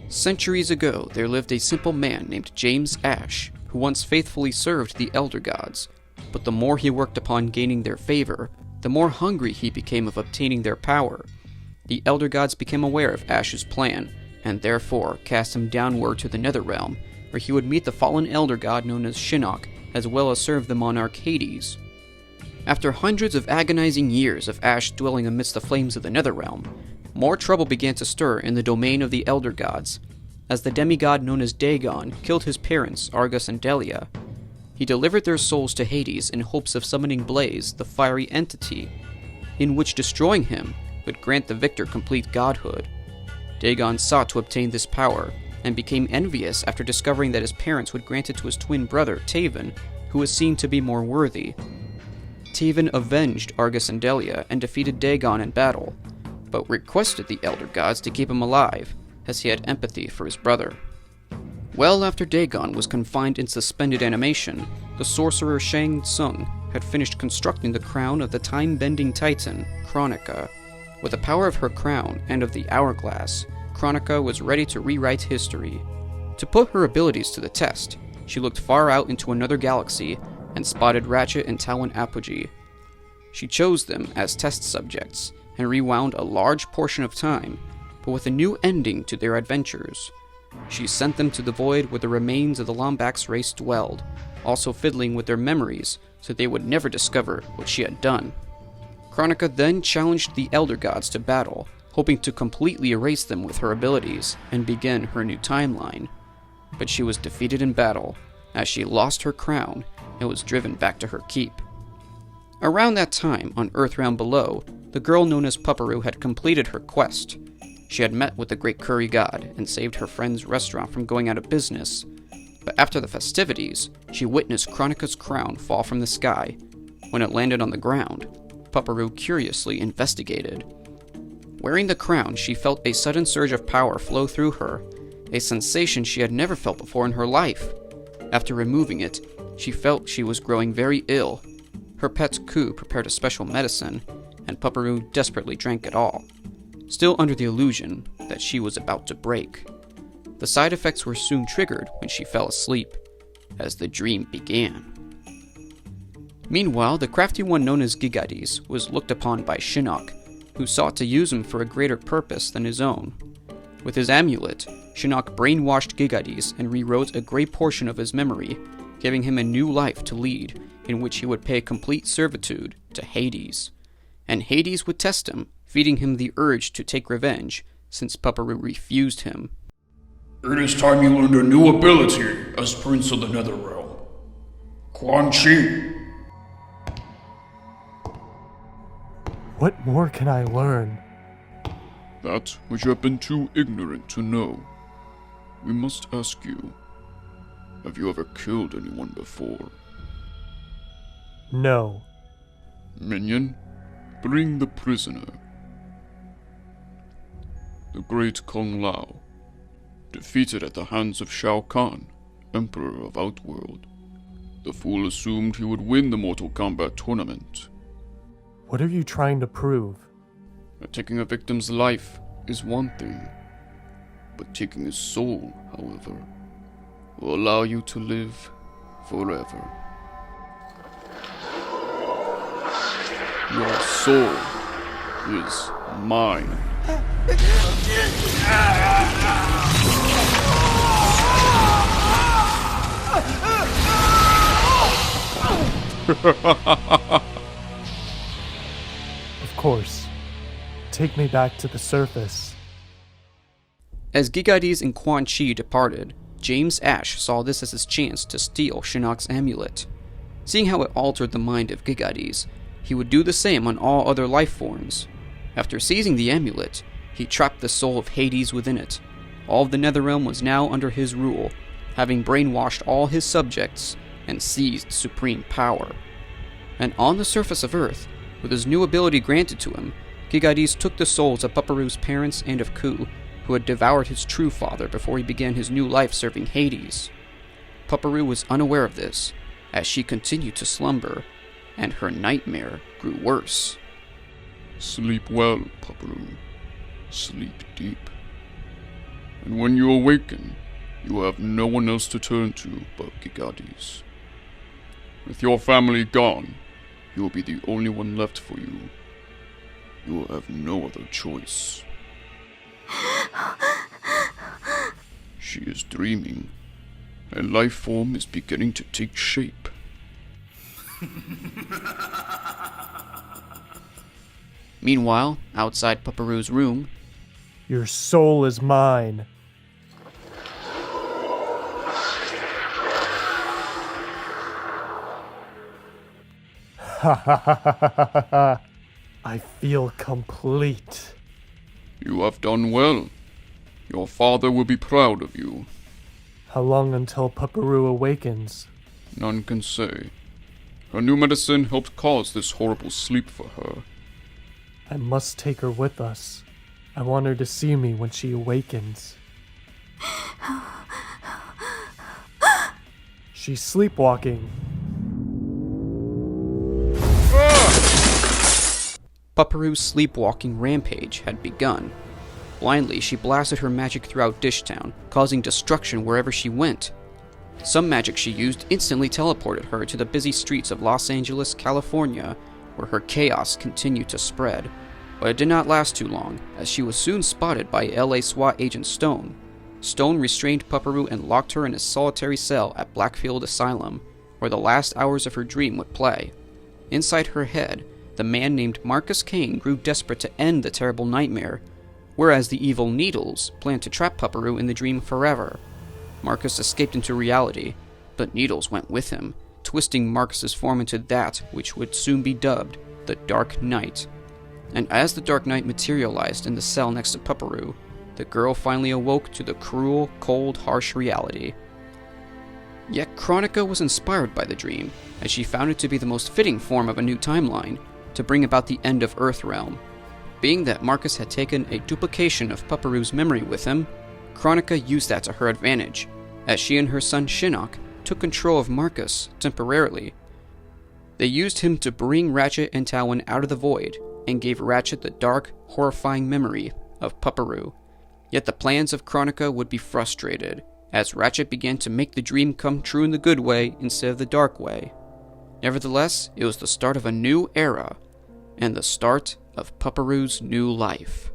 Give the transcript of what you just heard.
Centuries ago, there lived a simple man named James Ash, who once faithfully served the Elder Gods, but the more he worked upon gaining their favor, the more hungry he became of obtaining their power. The Elder Gods became aware of Ash's plan, and therefore cast him downward to the NetherRealm, where he would meet the fallen Elder God known as Shinnok, as well as serve the monarch Hades. After hundreds of agonizing years of Ash dwelling amidst the flames of the NetherRealm, more trouble began to stir in the domain of the Elder Gods, as the demigod known as Daegon killed his parents, Argus and Delia. He delivered their souls to Hades in hopes of summoning Blaze, the fiery entity, in which destroying him would grant the victor complete godhood. Daegon sought to obtain this power, and became envious after discovering that his parents would grant it to his twin brother, Taven, who was seen to be more worthy. Taven avenged Argus and Delia and defeated Daegon in battle, but requested the Elder Gods to keep him alive, as he had empathy for his brother. Well after Daegon was confined in suspended animation, the sorcerer Shang Tsung had finished constructing the crown of the time-bending titan, Kronika. With the power of her crown and of the hourglass, Kronika was ready to rewrite history. To put her abilities to the test, she looked far out into another galaxy and spotted Ratchet and Talon Apogee. She chose them as test subjects, and rewound a large portion of time, but with a new ending to their adventures. She sent them to the void where the remains of the Lombax race dwelled, also fiddling with their memories so they would never discover what she had done. Kronika then challenged the Elder Gods to battle, hoping to completely erase them with her abilities and begin her new timeline. But she was defeated in battle, as she lost her crown and was driven back to her keep. Around that time, on Earthrealm below, the girl known as Pupuru had completed her quest. She had met with the great curry god and saved her friend's restaurant from going out of business. But after the festivities, she witnessed Kronika's crown fall from the sky. When it landed on the ground, Pupuru curiously investigated. Wearing the crown, she felt a sudden surge of power flow through her, a sensation she had never felt before in her life. After removing it, she felt she was growing very ill. Her pet Ku prepared a special medicine, and Pupuru desperately drank it all, still under the illusion that she was about to break. The side effects were soon triggered when she fell asleep, as the dream began. Meanwhile, the crafty one known as Gigades was looked upon by Shinnok, who sought to use him for a greater purpose than his own. With his amulet, Shinnok brainwashed Gigades and rewrote a great portion of his memory, giving him a new life to lead, in which he would pay complete servitude to Hades. And Hades would test him, feeding him the urge to take revenge, since Pupuru refused him. It is time you learned a new ability as Prince of the NetherRealm. Quan Chi. What more can I learn? That which you have been too ignorant to know. We must ask you, have you ever killed anyone before? No. Minion, bring the prisoner. The great Kung Lao, defeated at the hands of Shao Kahn, Emperor of Outworld. The fool assumed he would win the Mortal Kombat tournament. What are you trying to prove? That taking a victim's life is one thing, but taking his soul, however, will allow you to live forever. Your soul is mine. Of course. Take me back to the surface. As Gigades and Quan Chi departed, James Ash saw this as his chance to steal Shinnok's amulet. Seeing how it altered the mind of Gigades, he would do the same on all other life forms. After seizing the amulet, he trapped the soul of Hades within it. All of the NetherRealm was now under his rule, having brainwashed all his subjects and seized supreme power. And on the surface of Earth, with his new ability granted to him, Gigades took the souls of Pupuru's parents and of Ku, who had devoured his true father before he began his new life serving Hades. Pupuru was unaware of this, as she continued to slumber, and her nightmare grew worse. Sleep well, Pupuru. Sleep deep. And when you awaken, you have no one else to turn to but Gigadis. With your family gone, you will be the only one left for you. You will have no other choice. She is dreaming. A life form is beginning to take shape. Meanwhile, outside Pupuru's room, Your soul is mine. Ha ha ha ha ha ha ha. I feel complete. You have done well. Your father will be proud of you. How long until Pupuru awakens? None can say. Her new medicine helped cause this horrible sleep for her. I must take her with us. I want her to see me when she awakens. She's sleepwalking. Pupuru's sleepwalking rampage had begun. Blindly, she blasted her magic throughout Dishtown, causing destruction wherever she went. Some magic she used instantly teleported her to the busy streets of Los Angeles, California, where her chaos continued to spread. But it did not last too long, as she was soon spotted by LA SWAT agent Stone. Stone restrained Pupuru and locked her in a solitary cell at Blackfield Asylum, where the last hours of her dream would play. Inside her head, the man named Marcus Kane grew desperate to end the terrible nightmare, whereas the evil Needles planned to trap Pupuru in the dream forever. Marcus escaped into reality, but Needles went with him, twisting Marcus's form into that which would soon be dubbed the Dark Knight. And as the Dark Knight materialized in the cell next to Pupuru, the girl finally awoke to the cruel, cold, harsh reality. Yet Chronica was inspired by the dream, as she found it to be the most fitting form of a new timeline, to bring about the end of EarthRealm. Being that Marcus had taken a duplication of Pupuru's memory with him, Chronica used that to her advantage, as she and her son Shinnok took control of Marcus temporarily. They used him to bring Ratchet and Talon out of the void, and gave Ratchet the dark, horrifying memory of Pupuru. Yet the plans of Chronica would be frustrated, as Ratchet began to make the dream come true in the good way instead of the dark way. Nevertheless, it was the start of a new era, and the start of Pupuru's new life.